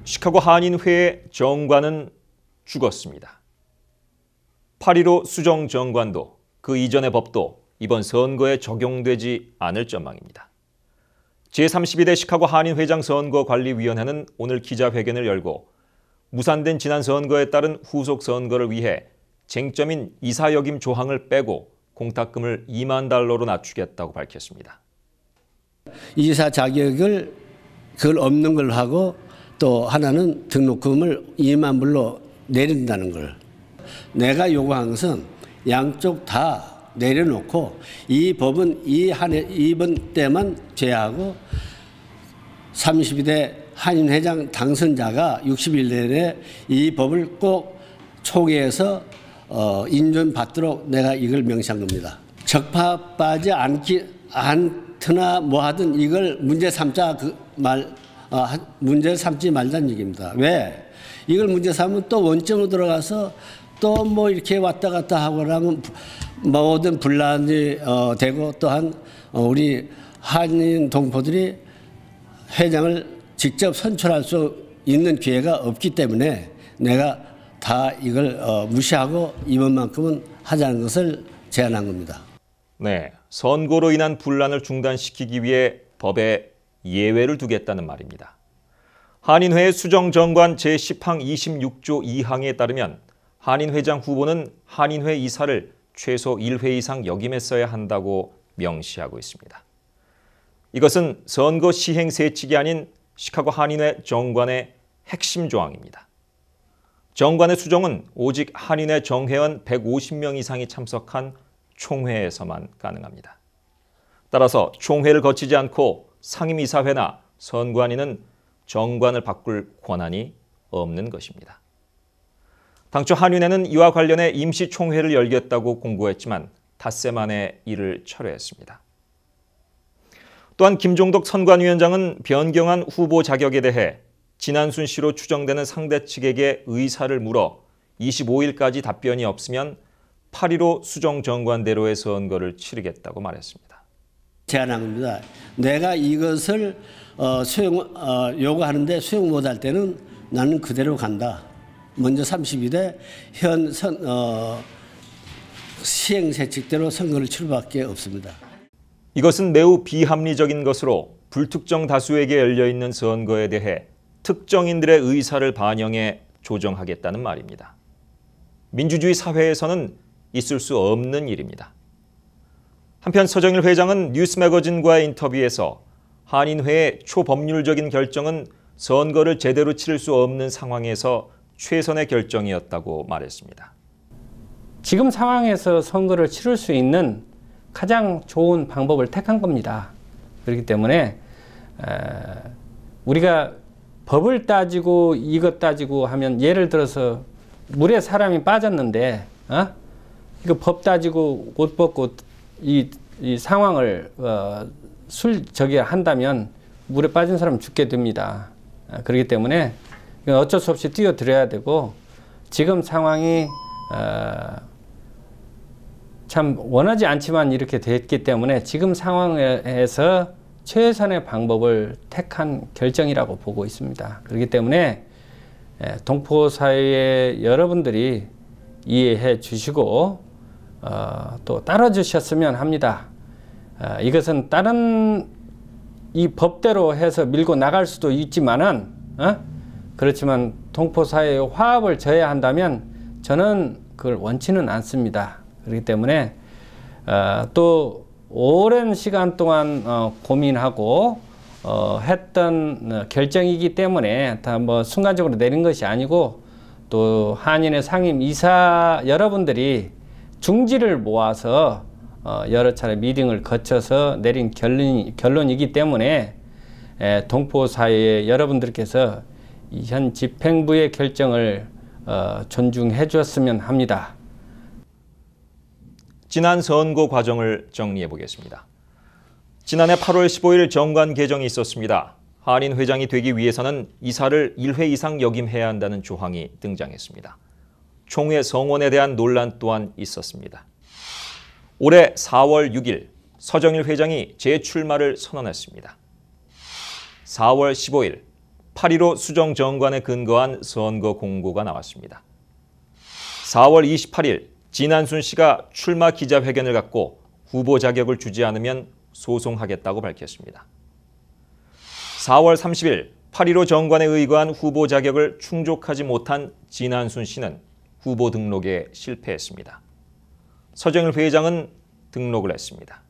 시카고 한인회의 정관은 죽었습니다. 8.15 수정 정관도 그 이전의 법도 이번 선거에 적용되지 않을 전망입니다. 제32대 시카고 한인회장 선거관리위원회는 오늘 기자회견을 열고 무산된 지난 선거에 따른 후속 선거를 위해 쟁점인 이사역임 조항을 빼고 공탁금을 $20,000로 낮추겠다고 밝혔습니다. 이사 자격을 그걸 없는 걸 하고 또 하나는 등록금을 $20,000불로 내린다는 걸. 내가 요구한 것은 양쪽 다 내려놓고 이 법은 이번 때만 제외하고 32대 한인회장 당선자가 60일 내에 이 법을 꼭 초기에서 인준받도록 내가 이걸 명시한 겁니다. 적합하지 않거나 뭐 하든 이걸 문제 삼지 말자는 얘기입니다. 왜? 이걸 문제 삼으면 또 원점으로 들어가서 또 뭐 이렇게 왔다 갔다 하고 그러면 모든 분란이 되고 또한 우리 한인 동포들이 회장을 직접 선출할 수 있는 기회가 없기 때문에 내가 다 이걸 무시하고 이번만큼은 하자는 것을 제안한 겁니다. 네, 선거로 인한 분란을 중단시키기 위해 법에 예외를 두겠다는 말입니다. 한인회의 수정정관 제10항 26조 2항에 따르면 한인회장 후보는 한인회 이사를 최소 1회 이상 역임했어야 한다고 명시하고 있습니다. 이것은 선거 시행 세칙이 아닌 시카고 한인회 정관의 핵심 조항입니다. 정관의 수정은 오직 한인회 정회원 150명 이상이 참석한 총회에서만 가능합니다. 따라서 총회를 거치지 않고 상임이사회나 선관위는 정관을 바꿀 권한이 없는 것입니다. 당초 한인회는 이와 관련해 임시총회를 열겠다고 공고했지만 닷새 만에 이를 철회했습니다. 또한 김종덕 선관위원장은 변경한 후보 자격에 대해 지난 순시로 추정되는 상대 측에게 의사를 물어 25일까지 답변이 없으면 8.15 수정정관대로의 선거를 치르겠다고 말했습니다. 제안한 겁니다. 내가 이것을 요구하는데 수용 못할 때는 나는 그대로 간다. 먼저 32대 현 시행세칙대로 선거를 치를 밖에 없습니다. 이것은 매우 비합리적인 것으로 불특정 다수에게 열려있는 선거에 대해 특정인들의 의사를 반영해 조정하겠다는 말입니다. 민주주의 사회에서는 있을 수 없는 일입니다. 한편 서정일 회장은 뉴스매거진과의 인터뷰에서 한인회의 초법률적인 결정은 선거를 제대로 치를 수 없는 상황에서 최선의 결정이었다고 말했습니다. 지금 상황에서 선거를 치를 수 있는 가장 좋은 방법을 택한 겁니다. 그렇기 때문에 우리가 법을 따지고 이것 따지고 하면 예를 들어서 물에 사람이 빠졌는데 이거 법 따지고 옷 벗고 이 상황을 한다면 물에 빠진 사람 죽게 됩니다. 그렇기 때문에 어쩔 수 없이 뛰어들어야 되고 지금 상황이 참 원하지 않지만 이렇게 됐기 때문에 지금 상황에서 최선의 방법을 택한 결정이라고 보고 있습니다. 그렇기 때문에 동포 사회의 여러분들이 이해해 주시고 또 따라주셨으면 합니다. 이것은 다른 이 법대로 해서 밀고 나갈 수도 있지만은 그렇지만 동포 사회의 화합을 져야 한다면 저는 그걸 원치는 않습니다. 그렇기 때문에 또 오랜 시간 동안 고민하고 했던 결정이기 때문에 다 뭐 순간적으로 내린 것이 아니고 또 한인의 상임 이사 여러분들이 중지를 모아서 여러 차례 미팅을 거쳐서 내린 결론이기 때문에 동포 사회의 여러분들께서 현 집행부의 결정을 존중해 주었으면 합니다. 지난 선거 과정을 정리해 보겠습니다. 지난해 8월 15일 정관 개정이 있었습니다. 한인 회장이 되기 위해서는 이사를 1회 이상 역임해야 한다는 조항이 등장했습니다. 총회 성원에 대한 논란 또한 있었습니다. 올해 4월 6일 서정일 회장이 재출마를 선언했습니다. 4월 15일 8.15 수정 정관에 근거한 선거 공고가 나왔습니다. 4월 28일 진안순 씨가 출마 기자회견을 갖고 후보 자격을 주지 않으면 소송하겠다고 밝혔습니다. 4월 30일 8.15 정관에 의거한 후보 자격을 충족하지 못한 진안순 씨는 후보 등록에 실패했습니다. 서정일 회장은 등록을 했습니다.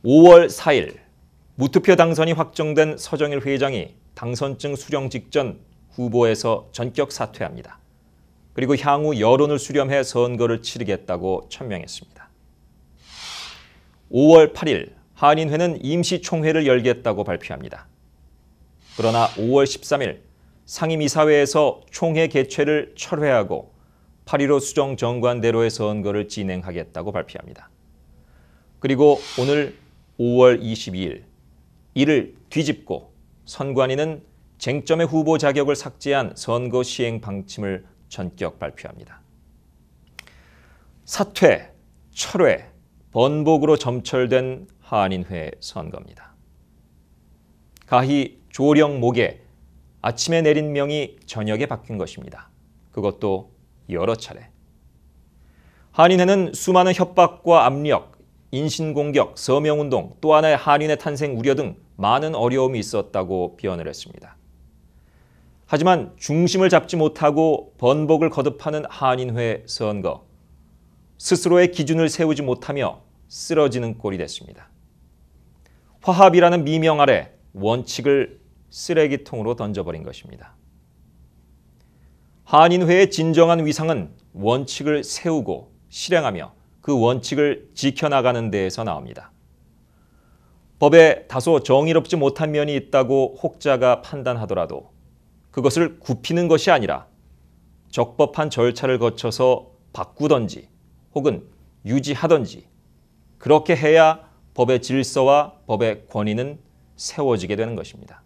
5월 4일 무투표 당선이 확정된 서정일 회장이 당선증 수령 직전 후보에서 전격 사퇴합니다. 그리고 향후 여론을 수렴해 선거를 치르겠다고 천명했습니다. 5월 8일 한인회는 임시총회를 열겠다고 발표합니다. 그러나 5월 13일 상임이사회에서 총회 개최를 철회하고 8.15 수정 정관대로의 선거를 진행하겠다고 발표합니다. 그리고 오늘 5월 22일 이를 뒤집고 선관위는 쟁점의 후보 자격을 삭제한 선거 시행 방침을 전격 발표합니다. 사퇴, 철회, 번복으로 점철된 한인회 선거입니다. 가히 조령목에 아침에 내린 명이 저녁에 바뀐 것입니다. 그것도 여러 차례. 한인회는 수많은 협박과 압력, 인신공격, 서명운동, 또 하나의 한인회 탄생 우려 등 많은 어려움이 있었다고 비언을 했습니다. 하지만 중심을 잡지 못하고 번복을 거듭하는 한인회 선거. 스스로의 기준을 세우지 못하며 쓰러지는 꼴이 됐습니다. 화합이라는 미명 아래 원칙을 쓰레기통으로 던져버린 것입니다. 한인회의 진정한 위상은 원칙을 세우고 실행하며 그 원칙을 지켜나가는 데에서 나옵니다. 법에 다소 정의롭지 못한 면이 있다고 혹자가 판단하더라도 그것을 굽히는 것이 아니라 적법한 절차를 거쳐서 바꾸던지 혹은 유지하던지 그렇게 해야 법의 질서와 법의 권위는 세워지게 되는 것입니다.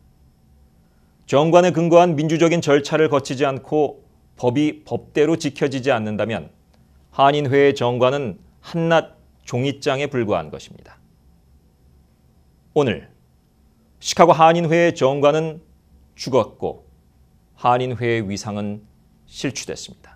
정관에 근거한 민주적인 절차를 거치지 않고 법이 법대로 지켜지지 않는다면 한인회의 정관은 한낱 종이장에 불과한 것입니다. 오늘 시카고 한인회의 정관은 죽었고 한인회의 위상은 실추됐습니다.